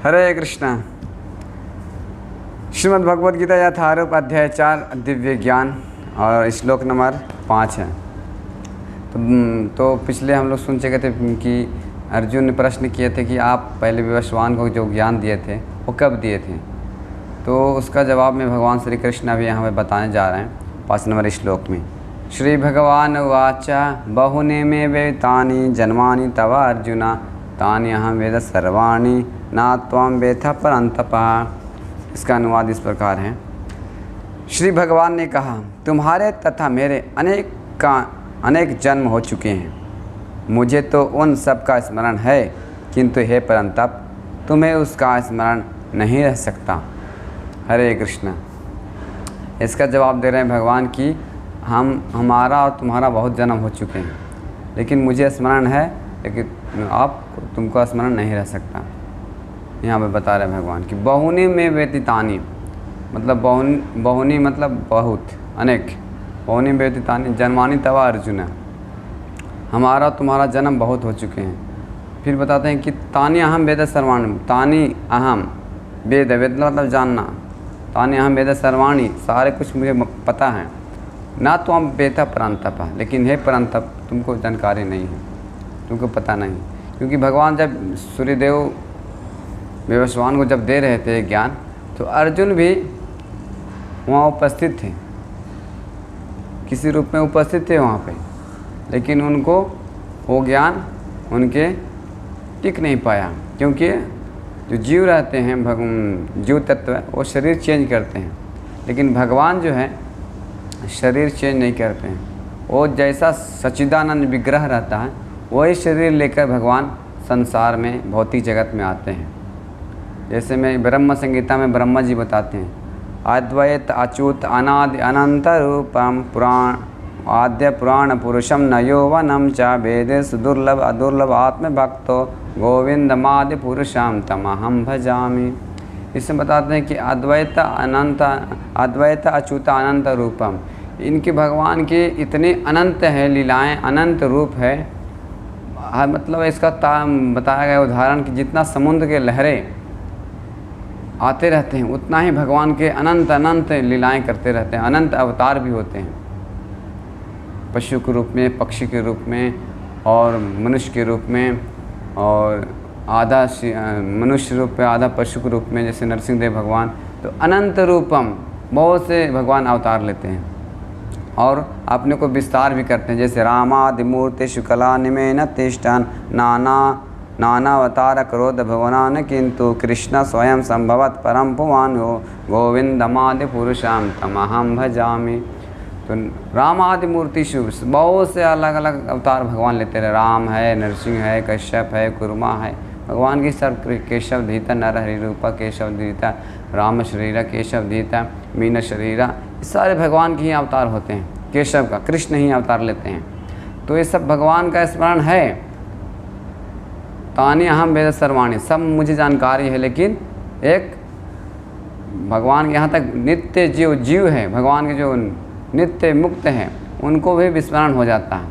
हरे कृष्णा। श्रीमद् भगवद गीता यथारूप अध्याय 4 दिव्य ज्ञान और श्लोक नंबर 5 है। तो पिछले हम लोग सुन चुके थे कि अर्जुन ने प्रश्न किए थे कि आप पहले विवस्वान को जो ज्ञान दिए थे वो कब दिए थे। तो उसका जवाब में भगवान श्री कृष्ण अभी यहाँ पे बताने जा रहे हैं 5 नंबर श्लोक में। श्री भगवान उवाच बहुने मे वेतानि जन्मानि तव अर्जुन तानि अहं वेद सर्वाणि ना त्वं वेत्थ परन्तप। इसका अनुवाद इस प्रकार है। श्री भगवान ने कहा, तुम्हारे तथा मेरे अनेक जन्म हो चुके हैं। मुझे तो उन सब का स्मरण है, किंतु हे परंतप तुम्हें उसका स्मरण नहीं रह सकता। हरे कृष्ण। इसका जवाब दे रहे हैं भगवान कि हमारा और तुम्हारा बहुत जन्म हो चुके हैं, लेकिन मुझे स्मरण है, लेकिन तुमको स्मरण नहीं रह सकता। यहाँ पे बता रहे हैं भगवान कि बहुनी में व्यतीतानी, मतलब बहुनी मतलब बहुत, अनेक। बहुनी व्यतीतानी जन्मानी तवा अर्जुन, हमारा तुम्हारा जन्म बहुत हो चुके हैं। फिर बताते हैं कि तानी अहम वेद सर्वाणी, तानी अहम वेद मतलब जानना, तानी अहम वेद सर्वाणी सारे कुछ मुझे पता है। ना तो हम वेत्थ परन्तप, लेकिन हे परन्तप तुमको जानकारी नहीं है, तुमको पता नहीं। क्योंकि भगवान जब सूर्यदेव विवस्वान को जब दे रहे थे ज्ञान, तो अर्जुन भी वहाँ उपस्थित थे, किसी रूप में उपस्थित थे वहाँ पे, लेकिन उनको वो ज्ञान उनके टिक नहीं पाया। क्योंकि जो जीव रहते हैं, जीव तत्व वो शरीर चेंज करते हैं, लेकिन भगवान जो है शरीर चेंज नहीं करते हैं। वो जैसा सच्चिदानंद विग्रह रहता है वही शरीर लेकर भगवान संसार में भौतिक जगत में आते हैं। जैसे में ब्रह्म संगीता में ब्रह्मा जी बताते हैं, अद्वैत अच्युत अनादि अनंत रूपम पुराण आद्य पुराण पुरुषम न यौवनम च वेदे सुदुर्लभ अदुर्लभ आत्मभक्तो गोविंदमादि पुरुषम तमहम भजामि। इससे बताते हैं कि अद्वैत अच्युत अनंत रूपम, इनके भगवान के इतने अनंत है लीलाएं, अनंत रूप है। मतलब इसका बताया गया उदाहरण कि जितना समुद्र के लहरें आते रहते हैं, उतना ही भगवान के अनंत अनंत लीलाएं करते रहते हैं। अनंत अवतार भी होते हैं, पशु के रूप में, पक्षी के रूप में और मनुष्य के रूप में, और आधा मनुष्य रूप में आधा पशु के रूप में, जैसे नरसिंहदेव भगवान। तो अनंत रूपम, बहुत से भगवान अवतार लेते हैं और अपने को विस्तार भी करते हैं। जैसे रामादि मूर्ति शुक्ला निमेन तिष्ठन नानावतार क्रोध भगवान, किंतु कृष्ण स्वयं संभवत परम पुमान हो गोविंदमादि पुरुषाम तमहम भजामि। तो राम आदि मूर्ति शुभ, बहुत से अलग अलग अवतार भगवान लेते रहे। राम है, नरसिंह है, कश्यप है, कुर्मा है। भगवान की सब केशव धीता नर हरिरूपा केशव धीता, राम शरीरा केशव धीता मीन शरीरा, सारे भगवान के ही अवतार होते हैं। केशव का कृष्ण ही अवतार लेते हैं। तो ये सब भगवान का स्मरण है। तानी अहम वेद सर्वाणी, सब मुझे जानकारी है, लेकिन एक भगवान के यहाँ तक नित्य जीव है, भगवान के जो नित्य मुक्त हैं उनको भी विस्मरण हो जाता है।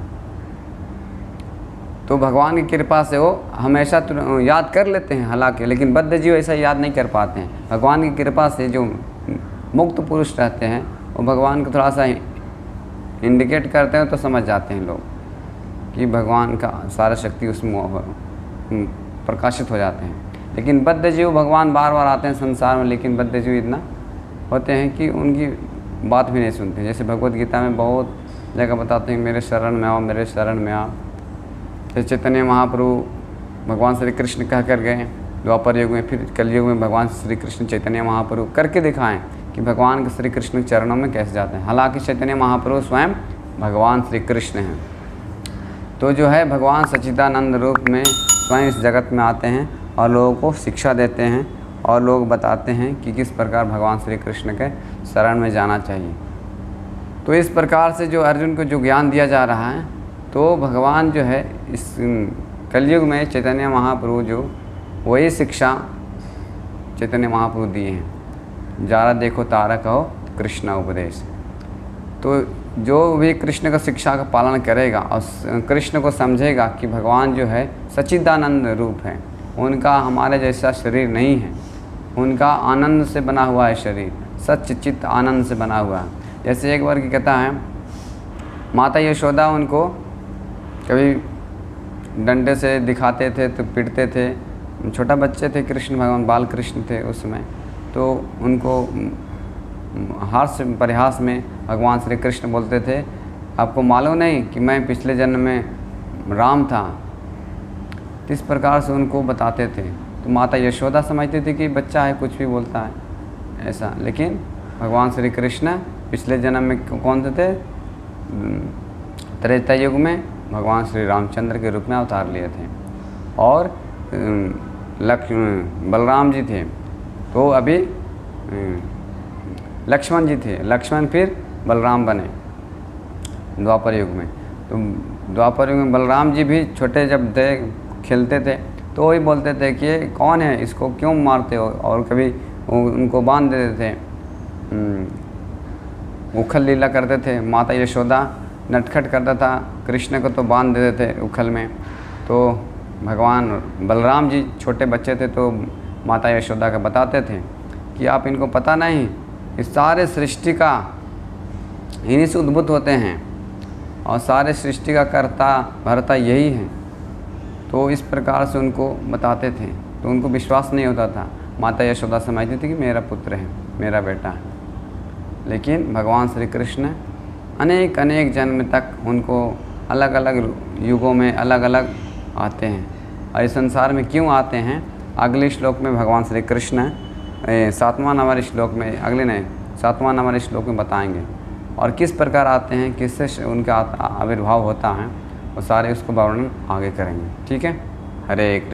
तो भगवान की कृपा से वो हमेशा तो याद कर लेते हैं हालांकि, लेकिन बद्ध जीव ऐसा याद नहीं कर पाते हैं। भगवान की कृपा से जो मुक्त पुरुष रहते हैं वो भगवान को थोड़ा सा इंडिकेट करते हैं, तो समझ जाते हैं लोग कि भगवान का सारा शक्ति उसमें प्रकाशित हो जाते हैं। लेकिन बद्ध जीव भगवान बार बार आते हैं संसार में, लेकिन बद्ध जीव इतना होते हैं कि उनकी बात भी नहीं सुनते। जैसे भगवद गीता में बहुत जगह बताते हैं, मेरे शरण में आओ, मेरे शरण में आओ। जैसे चैतन्य महाप्रभु भगवान श्री कृष्ण कह कर गए द्वापर युग में, फिर कलयुग में भगवान श्री कृष्ण चैतन्य महाप्रभु करके दिखाएं कि भगवान के श्री कृष्ण के चरणों में कैसे जाते हैं। हालांकि चैतन्य महाप्रभु स्वयं भगवान श्री कृष्ण हैं। तो जो है भगवान सच्चिदानंद रूप में स्वयं इस जगत में आते हैं और लोगों को शिक्षा देते हैं और लोग बताते हैं कि किस प्रकार भगवान श्री कृष्ण के शरण में जाना चाहिए। तो इस प्रकार से जो अर्जुन को जो ज्ञान दिया जा रहा है, तो भगवान जो है इस कलयुग में चैतन्य महाप्रभु जो वही शिक्षा चैतन्य महाप्रभु दिए हैं। जारा देखो तारा कहो कृष्ण उपदेश। तो जो भी कृष्ण का शिक्षा का पालन करेगा और कृष्ण को समझेगा कि भगवान जो है सच्चिदानंद रूप है, उनका हमारे जैसा शरीर नहीं है, उनका आनंद से बना हुआ है शरीर, सच्च चित्त आनंद से बना हुआ है। जैसे एक बार की कहता है, माता यशोदा उनको कभी डंडे से दिखाते थे तो पीटते थे। छोटा बच्चे थे, कृष्ण भगवान बाल कृष्ण थे उस समय, तो उनको हास्य परिहास में भगवान श्री कृष्ण बोलते थे, आपको मालूम नहीं कि मैं पिछले जन्म में राम था। इस प्रकार से उनको बताते थे। तो माता यशोदा समझती थी कि बच्चा है, कुछ भी बोलता है ऐसा, लेकिन भगवान श्री कृष्ण पिछले जन्म में कौन से थे? त्रेता युग में भगवान श्री रामचंद्र के रूप में अवतार लिए थे। और बलराम जी थे, तो अभी लक्ष्मण जी थे, लक्ष्मण फिर बलराम बने द्वापर युग में। तो द्वापर युग में बलराम जी भी छोटे जब थे, खेलते थे, तो वही बोलते थे कि ये कौन है, इसको क्यों मारते हो, और कभी उनको बांध देते थे, उखल लीला करते थे। माता यशोदा नटखट करता था, कृष्ण को तो बांध देते थे उखल में। तो भगवान बलराम जी छोटे बच्चे थे, तो माता यशोदा का बताते थे कि आप इनको पता नहीं, इस सारे सृष्टि का इन्हीं से उद्भूत होते हैं और सारे सृष्टि का कर्ता भरता यही है। तो इस प्रकार से उनको बताते थे, तो उनको विश्वास नहीं होता था। माता यशोदा समझती थी कि मेरा पुत्र है, मेरा बेटा है। लेकिन भगवान श्री कृष्ण अनेक अनेक जन्म तक उनको अलग अलग युगों में अलग अलग आते हैं। और इस संसार में क्यों आते हैं, अगले श्लोक में भगवान श्री कृष्ण 7वां नंबर श्लोक में, अगले नहीं 7वां नंबर श्लोक में बताएंगे। और किस प्रकार आते हैं, किससे उनका आविर्भाव होता है, वो सारे उसको वर्णन आगे करेंगे। ठीक है, हरे कृष्ण।